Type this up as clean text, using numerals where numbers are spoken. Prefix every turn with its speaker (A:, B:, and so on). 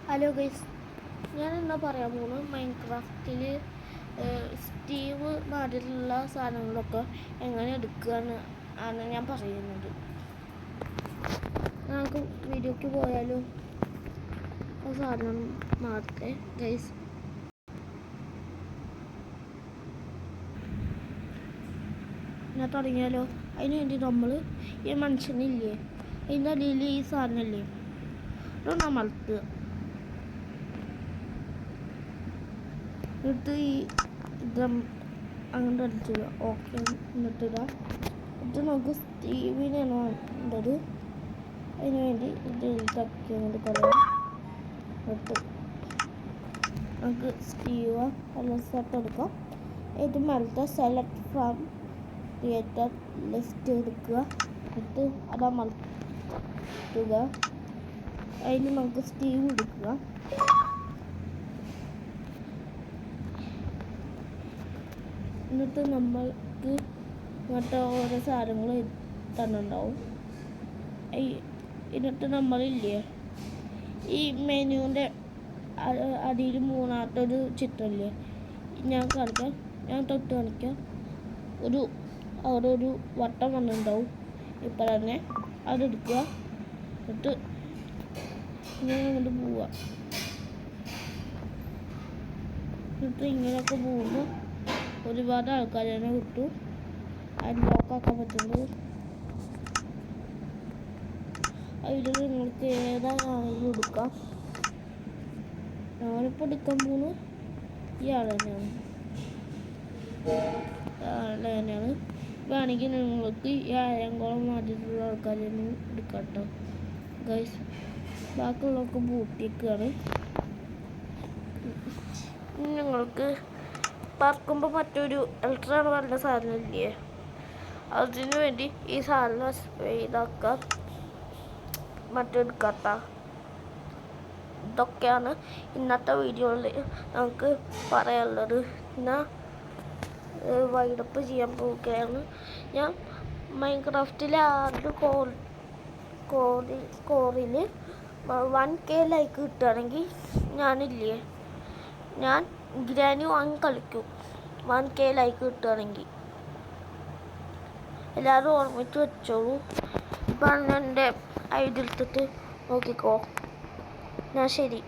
A: Hello guys, ഞാൻ എന്നാ പറയാൻ പോകുന്നത് മൈൻക്രാഫ്റ്റിൽ സ്റ്റീവ് മാതിരിയുള്ള സാധനങ്ങളൊക്കെ എങ്ങനെ എടുക്കുകയാണ് ഞാൻ പറയുന്നത്. നമുക്ക് വീഡിയോക്ക് പോയാലോ? ആ സാധനം മാറട്ടെ ഗൈസ്. ഞാൻ തുടങ്ങിയാലോ? അതിന് വേണ്ടി നമ്മൾ ഈ മനുഷ്യനില്ലേ, അതിൻ്റെ അടിയിൽ ഈ സാധനമില്ലേ, ഇതൊന്ന് അമർത്തുക. എന്നിട്ട് ഈ ഡ്രം അങ്ങോട്ട് അടിച്ചിടുക. ഓക്കെ, എന്നിട്ടിടാം. ഇത് നമുക്ക് സ്റ്റീവിനാണ് വേണ്ടത്. അതിന് വേണ്ടി ഇത് തക്കി അങ്ങോട്ട് കളയാം. എന്നിട്ട് നമുക്ക് സ്റ്റീവ അല്ല സെറ്റ് എടുക്കാം. ഇത് മലത്തെ സെലക്ട് ഫ്രം ക്രിയേറ്റർ ലിസ്റ്റ് എടുക്കുക. എന്നിട്ട് അത് അമർത്തുക. അതിന് നമുക്ക് സ്റ്റീവ് എടുക്കുക. എന്നിട്ട് നമ്മൾക്ക് മറ്റേ ഓരോ സാധനങ്ങൾ തന്നുണ്ടാവും. എന്നിട്ട് നമ്മളില്ലേ, ഈ മെനുവിൻ്റെ അടിയിൽ മൂന്നാമത്തെ ഒരു ചിത്രമില്ലേ, ഞാൻ കാണിക്കാം, ഞാൻ തൊട്ട് കാണിക്കാം. അവിടെ ഒരു വട്ടം വന്നിട്ടുണ്ടാവും. ഇപ്പം തന്നെ അതെടുക്കുക. എന്നിട്ട് ഇങ്ങനെ അങ്ങോട്ട് പോവുക. എന്നിട്ട് ഇങ്ങനെയൊക്കെ പോകുമ്പോൾ ഒരുപാട് ആൾക്കാരെ കിട്ടും. അൺലോക്കാക്കാൻ പറ്റുള്ളൂ. അതിൽ നിങ്ങൾക്ക് ഏതാണെങ്കിലും എടുക്കാം. ഞാനിപ്പോൾ എടുക്കാൻ പോകുന്നത് ഈ ആൾ തന്നെയാണ്. വേണമെങ്കിൽ നിങ്ങൾക്ക് ഈ ആയങ്കോളം മാറ്റിയിട്ടുള്ള ആൾക്കാരെ എടുക്കാം കേട്ടോ ഗൈസ്. ബാക്കിയുള്ളവർക്ക് ബൂട്ടിയൊക്കെയാണ്. നിങ്ങൾക്ക് പറക്കുമ്പോൾ മറ്റൊരു എൽട്രാണ് പറഞ്ഞ സാധനം ഇല്ലേ, അതിനു വേണ്ടി ഈ സാധനം ഇതാക്കാം, മറ്റെടുക്കാത്ത. ഇതൊക്കെയാണ് ഇന്നത്തെ വീഡിയോയിൽ നമുക്ക് പറയാനുള്ളത്. ഞാൻ വൈഡപ്പ് ചെയ്യാൻ പോവുകയാണ്. ഞാൻ മൈൻക്രാഫ്റ്റിലെ ആദ്യ സ്കോറിൽ 1K ലൈക്ക് കിട്ടുകയാണെങ്കിൽ ഞാൻ ഗ്രാനി വാങ്ങി കളിക്കും. 1K ലൈക്ക് കിട്ടുകയാണെങ്കിൽ എല്ലാവരും ഓർമ്മിച്ച് വെച്ചോളൂ. ഇപ്പം എൻ്റെ ഐഡി എടുത്തിട്ട് നോക്കിക്കോ. ഞാൻ ശരി.